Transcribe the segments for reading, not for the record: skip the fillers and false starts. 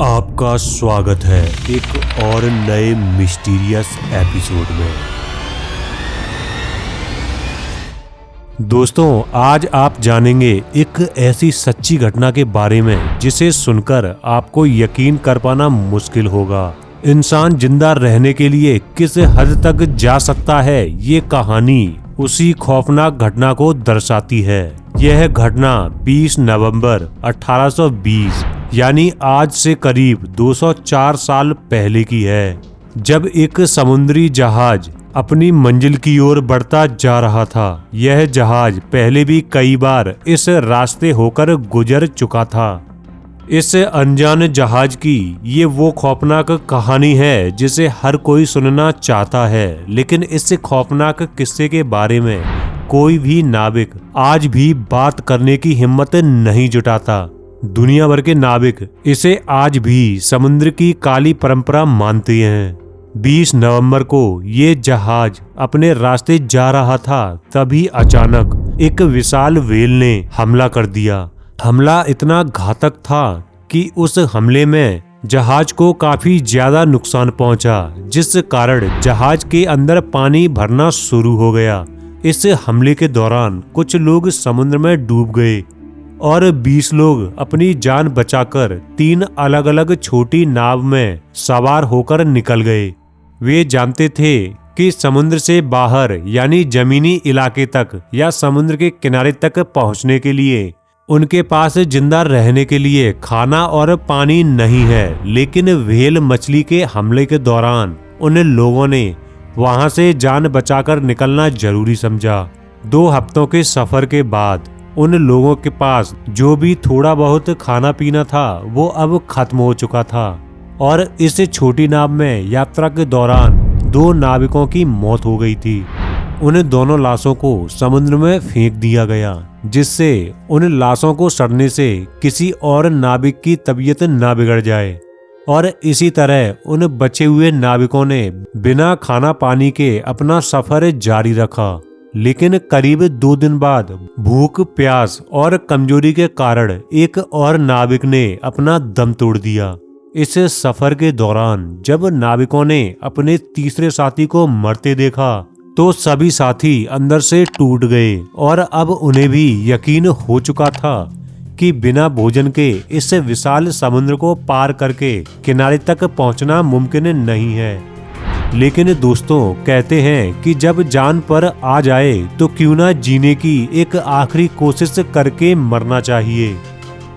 आपका स्वागत है एक और नए मिस्टीरियस एपिसोड में। दोस्तों, आज आप जानेंगे एक ऐसी सच्ची घटना के बारे में जिसे सुनकर आपको यकीन कर पाना मुश्किल होगा। इंसान जिंदा रहने के लिए किस हद तक जा सकता है, ये कहानी उसी खौफनाक घटना को दर्शाती है। यह घटना 20 नवंबर 1820 यानी आज से करीब 204 साल पहले की है, जब एक समुद्री जहाज अपनी मंजिल की ओर बढ़ता जा रहा था। यह जहाज पहले भी कई बार इस रास्ते होकर गुजर चुका था। इस अनजान जहाज की ये वो खौफनाक कहानी है जिसे हर कोई सुनना चाहता है, लेकिन इस खौफनाक किस्से के बारे में कोई भी नाविक आज भी बात करने की हिम्मत नहीं जुटाता। दुनिया भर के नाविक इसे आज भी समुद्र की काली परंपरा मानते हैं। 20 नवंबर को ये जहाज अपने रास्ते जा रहा था, तभी अचानक एक विशाल व्हेल ने हमला कर दिया। हमला इतना घातक था कि उस हमले में जहाज को काफी ज्यादा नुकसान पहुंचा, जिस कारण जहाज के अंदर पानी भरना शुरू हो गया। इस हमले के दौरान कुछ लोग समुद्र में डूब गए और 20 लोग अपनी जान बचाकर 3 अलग अलग छोटी नाव में सवार होकर निकल गए। वे जानते थे कि समुद्र से बाहर यानी जमीनी इलाके तक या समुद्र के किनारे तक पहुंचने के लिए उनके पास जिंदा रहने के लिए खाना और पानी नहीं है, लेकिन व्हेल मछली के हमले के दौरान उन लोगों ने वहां से जान बचाकर निकलना जरूरी समझा। 2 हफ्तों के सफर के बाद उन लोगों के पास जो भी थोड़ा बहुत खाना पीना था वो अब खत्म हो चुका था और इस छोटी नाव में यात्रा के दौरान 2 नाविकों की मौत हो गई थी। उन दोनों लाशों को समुद्र में फेंक दिया गया, जिससे उन लाशों को सड़ने से किसी और नाविक की तबीयत ना बिगड़ जाए। और इसी तरह उन बचे हुए नाविकों ने बिना खाना पानी के अपना सफर जारी रखा, लेकिन करीब 2 दिन बाद भूख, प्यास और कमजोरी के कारण एक और नाविक ने अपना दम तोड़ दिया। इस सफर के दौरान जब नाविकों ने अपने तीसरे साथी को मरते देखा तो सभी साथी अंदर से टूट गए और अब उन्हें भी यकीन हो चुका था कि बिना भोजन के इस विशाल समुद्र को पार करके किनारे तक पहुंचना मुमकिन नहीं है। लेकिन दोस्तों, कहते हैं कि जब जान पर आ जाए तो क्यों ना जीने की एक आखिरी कोशिश करके मरना चाहिए।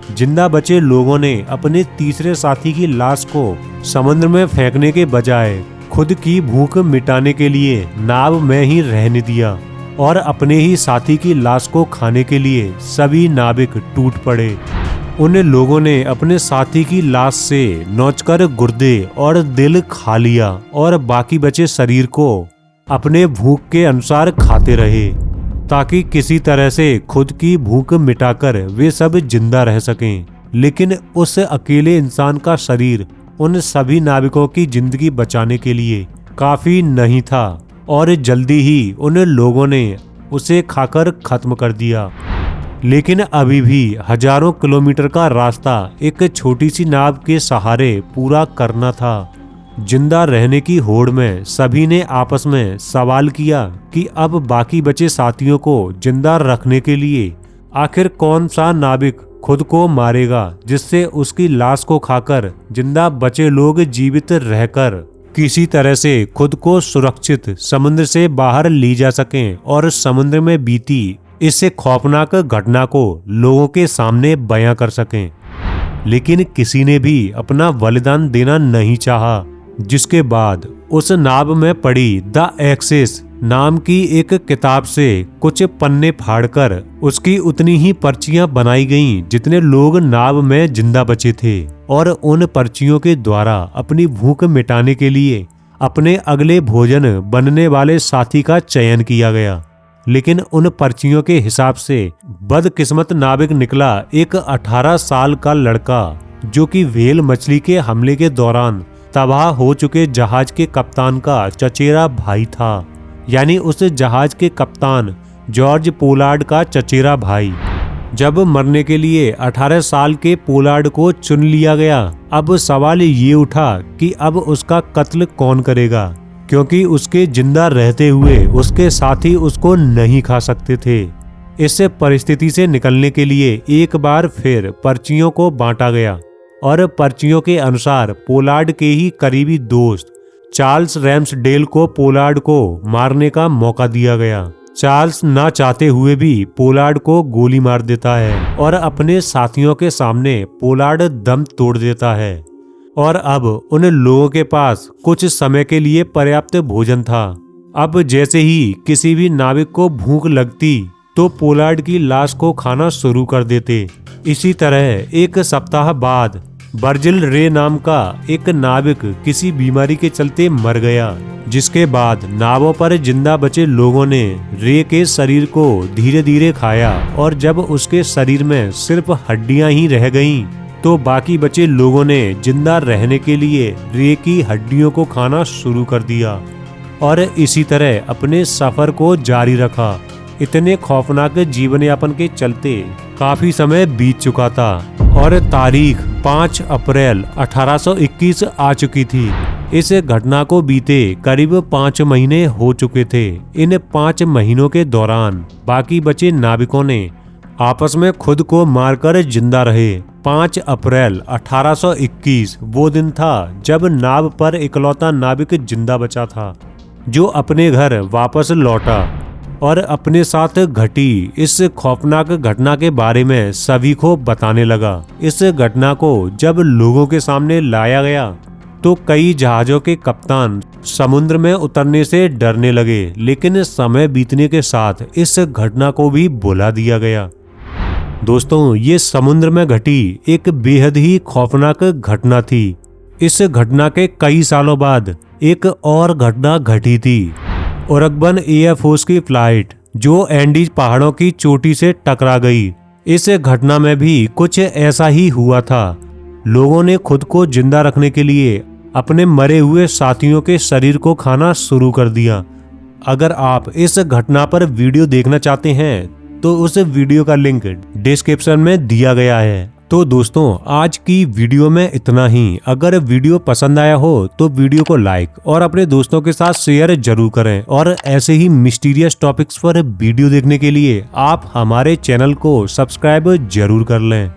जिंदा बचे लोगों ने अपने तीसरे साथी की लाश को समुद्र में फेंकने के बजाय खुद की भूख मिटाने के लिए नाव में ही रहने दिया और अपने ही साथी की लाश को खाने के लिए सभी नाविक टूट पड़े। उन लोगों ने अपने साथी की लाश से नोचकर गुर्दे और दिल खा लिया और बाकी बचे शरीर को अपने भूख के अनुसार खाते रहे, ताकि किसी तरह से खुद की भूख मिटाकर वे सब जिंदा रह सकें। लेकिन उस अकेले इंसान का शरीर उन सभी नाविकों की जिंदगी बचाने के लिए काफी नहीं था और जल्दी ही उन लोगों ने उसे खाकर खत्म कर दिया। लेकिन अभी भी हजारों किलोमीटर का रास्ता एक छोटी सी नाव के सहारे पूरा करना था। जिंदा रहने की होड़ में सभी ने आपस में सवाल किया कि अब बाकी बचे साथियों को जिंदा रखने के लिए आखिर कौन सा नाविक खुद को मारेगा, जिससे उसकी लाश को खाकर जिंदा बचे लोग जीवित रहकर किसी तरह से खुद को सुरक्षित समुद्र से बाहर ली जा सकें और समुद्र में बीती इस खौफनाक घटना को लोगों के सामने बयां कर सकें। लेकिन किसी ने भी अपना बलिदान देना नहीं चाहा, जिसके बाद उस नाव में पड़ी द एक्सेस नाम की एक किताब से कुछ पन्ने फाड़कर उसकी उतनी ही पर्चियां बनाई गईं जितने लोग नाव में जिंदा बचे थे, और उन पर्चियों के द्वारा अपनी भूख मिटाने के लिए अपने अगले भोजन बनने वाले साथी का चयन किया गया। लेकिन उन पर्चियों के हिसाब से बदकिस्मत नाविक निकला एक 18 साल का लड़का, जो कि व्हेल मछली के हमले के दौरान तबाह हो चुके जहाज के कप्तान का चचेरा भाई था, यानी उस जहाज के कप्तान जॉर्ज पोलार्ड का चचेरा भाई। जब मरने के लिए 18 साल के पोलार्ड को चुन लिया गया, अब सवाल ये उठा कि अब उसका कत्ल कौन करेगा, क्योंकि उसके जिंदा रहते हुए उसके साथी उसको नहीं खा सकते थे। इस परिस्थिति से निकलने के लिए एक बार फिर पर्चियों को बांटा गया और पर्चियों के अनुसार पोलार्ड के ही करीबी दोस्त चार्ल्स रैम्सडेल को पोलार्ड को मारने का मौका दिया गया। चार्ल्स ना चाहते हुए भी पोलार्ड को गोली मार देता है और अपने साथियों के सामने पोलार्ड दम तोड़ देता है। और अब उन लोगों के पास कुछ समय के लिए पर्याप्त भोजन था। अब जैसे ही किसी भी नाविक को भूख लगती तो पोलार्ड की लाश को खाना शुरू कर देते। इसी तरह एक सप्ताह बाद वर्जिल रे नाम का एक नाविक किसी बीमारी के चलते मर गया, जिसके बाद नावों पर जिंदा बचे लोगों ने रे के शरीर को धीरे धीरे खाया और जब उसके शरीर में सिर्फ हड्डियां ही रह गईं, तो बाकी बचे लोगों ने जिंदा रहने के लिए रे की हड्डियों को खाना शुरू कर दिया और इसी तरह अपने सफर को जारी रखा। इतने खौफनाक जीवन यापन के चलते काफी समय बीत चुका था और तारीख 5 अप्रैल 1821 आ चुकी थी। इस घटना को बीते करीब 5 महीने हो चुके थे। इन 5 महीनों के दौरान बाकी बचे नाविकों ने आपस में खुद को मारकर जिंदा रहे। 5 अप्रैल 1821 वो दिन था जब नाव पर इकलौता नाविक जिंदा बचा था, जो अपने घर वापस लौटा और अपने साथ घटी इस खौफनाक घटना के बारे में सभी को बताने लगा। इस घटना को जब लोगों के सामने लाया गया तो कई जहाजों के कप्तान समुद्र में उतरने से डरने लगे, लेकिन समय बीतने के साथ इस घटना को भी भुला दिया गया। दोस्तों, ये समुद्र में घटी एक बेहद ही खौफनाक घटना थी। इस घटना के कई सालों बाद एक और घटना घटी थी। ओरगबन एयरफोर्स की फ्लाइट जो एंडीज पहाड़ों की चोटी से टकरा गई। इस घटना में भी कुछ ऐसा ही हुआ था। लोगों ने खुद को जिंदा रखने के लिए अपने मरे हुए साथियों के शरीर को खाना शुरू कर दिया। अगर आप इस घटना पर वीडियो देखना चाहते हैं तो उस वीडियो का लिंक डिस्क्रिप्शन में दिया गया है। तो दोस्तों, आज की वीडियो में इतना ही। अगर वीडियो पसंद आया हो तो वीडियो को लाइक और अपने दोस्तों के साथ शेयर जरूर करें और ऐसे ही मिस्टीरियस टॉपिक्स पर वीडियो देखने के लिए आप हमारे चैनल को सब्सक्राइब जरूर कर लें।